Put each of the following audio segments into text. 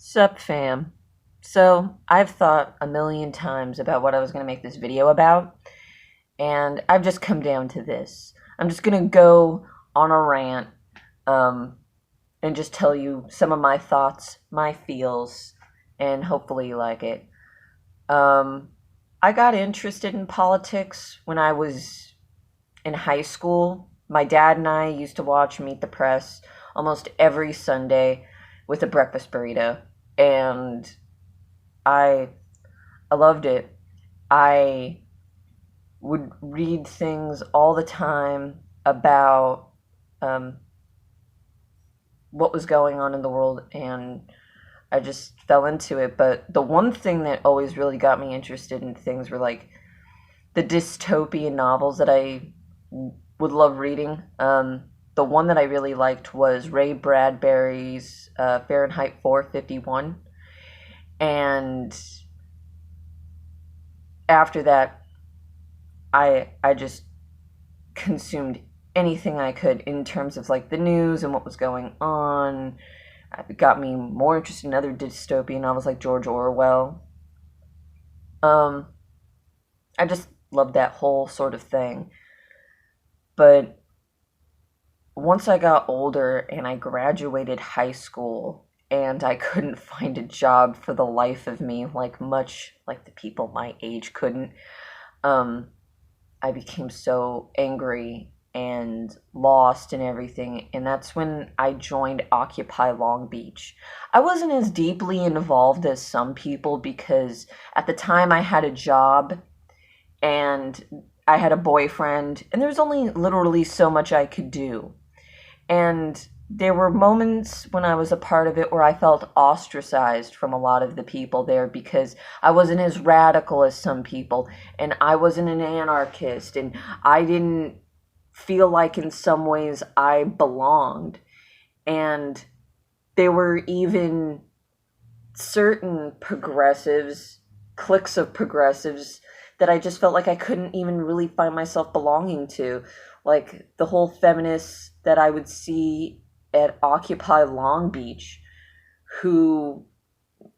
Sup fam. So I've thought a million times about what I was going to make this video about, and I've just come down to this. I'm just going to go on a rant, um, and just tell you some of my thoughts, my feels, and hopefully you like it. Um, I got interested in politics when I was in high school. My dad and I used to watch Meet the Press almost every Sunday with a breakfast burrito, and I I loved it. I would read things all the time about um, what was going on in the world, and I just fell into it. But the one thing that always really got me interested in things were like the dystopian novels that I would love reading. The one that I really liked was Ray Bradbury's Fahrenheit 451, and after that, I just consumed anything I could in terms of like the news and what was going on. It got me more interested in other dystopian novels like George Orwell. Um, I just loved that whole sort of thing. But once I got older and I graduated high school and I couldn't find a job for the life of me, like much like the people my age couldn't, um, I became so angry and lost and everything, and that's when I joined Occupy Long Beach. I wasn't as deeply involved as some people because at the time I had a job and I had a boyfriend, and there was only literally so much I could do. And there were moments when I was a part of it where I felt ostracized from a lot of the people there because I wasn't as radical as some people, and I wasn't an anarchist, and I didn't feel like in some ways I belonged. And there were even certain progressives, cliques of progressives, that I just felt like I couldn't even really find myself belonging to. Like the whole feminists that I would see at Occupy Long Beach, who,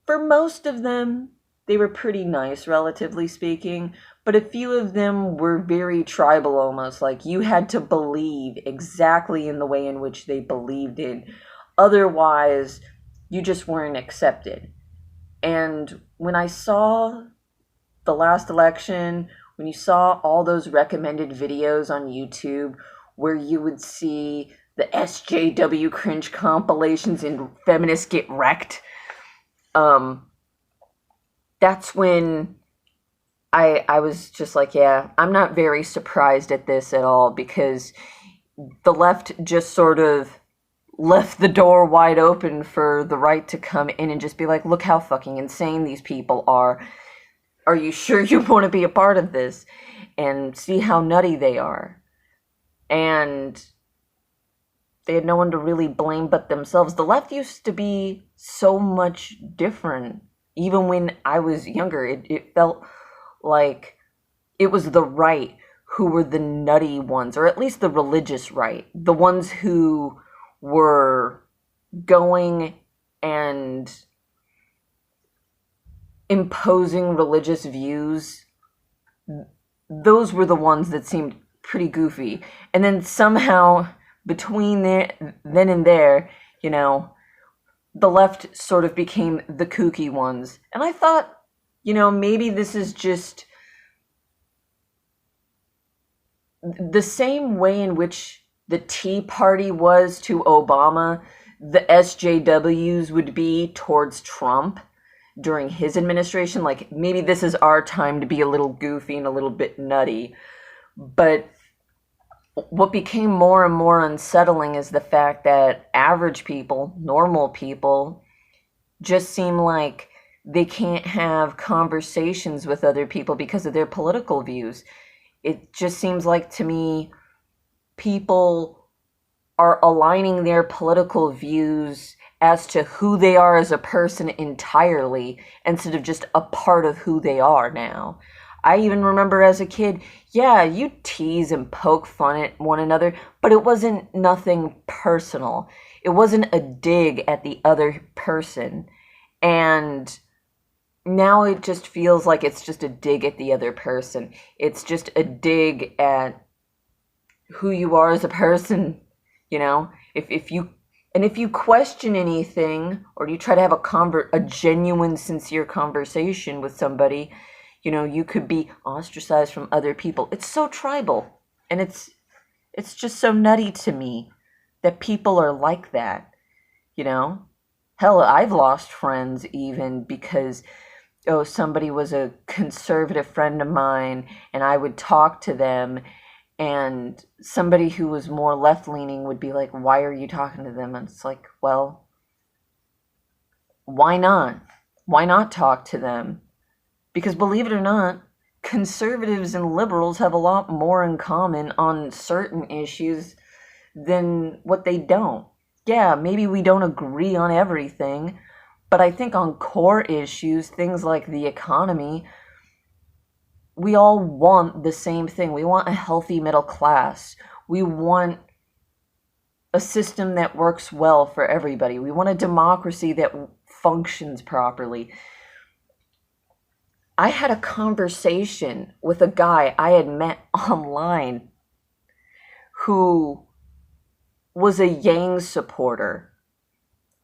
for most of them, they were pretty nice, relatively speaking, but a few of them were very tribal almost. Like you had to believe exactly in the way in which they believed it. Otherwise, you just weren't accepted. And when I saw the last election, when you saw all those recommended videos on YouTube where you would see the SJW cringe compilations and feminists get wrecked, that's when I was just like, yeah, I'm not very surprised at this at all, because the left just sort of left the door wide open for the right to come in and just be like, look how fucking insane these people are. Are you sure you want to be a part of this? And see how nutty they are. And they had no one to really blame but themselves. The left used to be so much different. Even when I was younger, it felt like it was the right who were the nutty ones, or at least the religious right. The ones who were going and imposing religious views. Those were the ones that seemed pretty goofy. And then somehow, between then and there, the left sort of became the kooky ones. And I thought, maybe this is just the same way in which the Tea Party was to Obama, the SJWs would be towards Trump during his administration. Like, maybe this is our time to be a little goofy and a little bit nutty. But what became more and more unsettling is the fact that average people, normal people, just seem like they can't have conversations with other people because of their political views. It just seems like, to me, people are aligning their political views as to who they are as a person entirely, instead of just a part of who they are now. I even remember as a kid, yeah, you tease and poke fun at one another, but it wasn't nothing personal. It wasn't a dig at the other person. And now it just feels like it's just a dig at the other person. It's just a dig at who you are as a person, you know? If you question anything, or you try to have a genuine, sincere conversation with somebody, you know, you could be ostracized from other people. It's so tribal, and it's just so nutty to me that people are like that, you know? Hell, I've lost friends even because, oh, somebody was a conservative friend of mine, and I would talk to them, and somebody who was more left-leaning would be like, why are you talking to them? And it's like, well, why not? Why not talk to them? Because believe it or not, conservatives and liberals have a lot more in common on certain issues than what they don't. Yeah, maybe we don't agree on everything, but I think on core issues, things like the economy, we all want the same thing. We want a healthy middle class. We want a system that works well for everybody. We want a democracy that functions properly. I had a conversation with a guy I had met online who was a thangz supporter,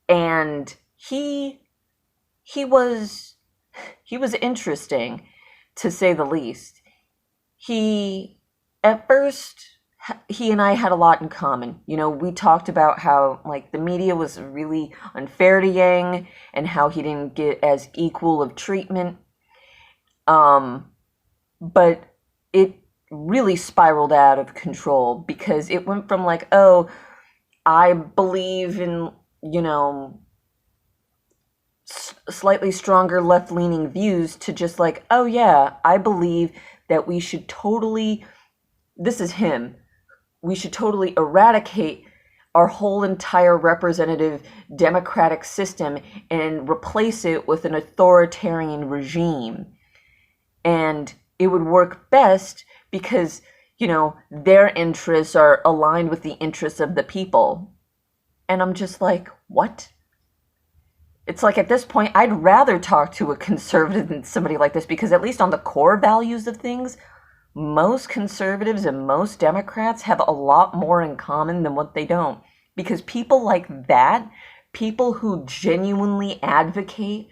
and he was interesting, to say the least. At first, he and I had a lot in common. You know, we talked about how, like, the media was really unfair to Yang, and how he didn't get as equal of treatment. But it really spiraled out of control, because it went from like, oh, I believe in, you know, slightly stronger left-leaning views, to just like, oh yeah, I believe that we should totally, this is him, we should totally eradicate our whole entire representative democratic system and replace it with an authoritarian regime. And it would work best because, you know, their interests are aligned with the interests of the people. And I'm just like, what? It's like, at this point, I'd rather talk to a conservative than somebody like this, because at least on the core values of things, most conservatives and most Democrats have a lot more in common than what they don't. Because people like that, people who genuinely advocate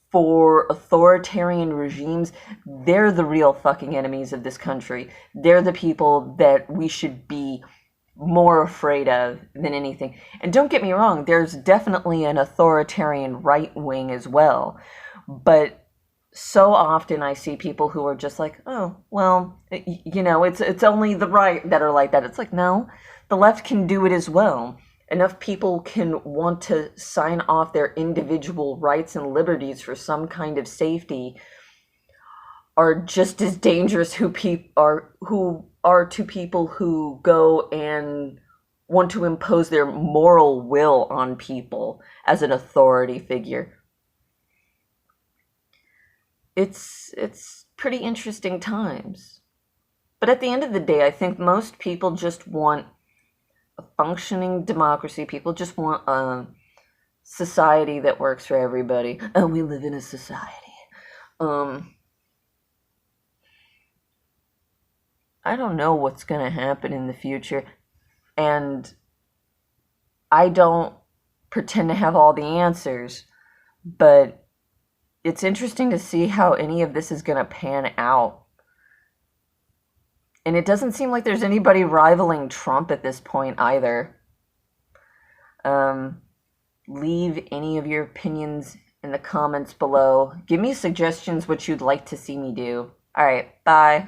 for authoritarian regimes, they're the real fucking enemies of this country. They're the people that we should be more afraid of than anything. And don't get me wrong, there's definitely an authoritarian right wing as well. But so often I see people who are just like, oh, well, you know, it's only the right that are like that. It's like, no, the left can do it as well. Enough people can want to sign off their individual rights and liberties for some kind of safety are just as dangerous who are to people who go and want to impose their moral will on people as an authority figure. It's pretty interesting times. But at the end of the day, I think most people just want a functioning democracy. People just want a society that works for everybody. Oh, we live in a society. I don't know what's going to happen in the future, and I don't pretend to have all the answers, but it's interesting to see how any of this is going to pan out. And it doesn't seem like there's anybody rivaling Trump at this point either. Leave any of your opinions in the comments below. Give me suggestions what you'd like to see me do. Alright, bye.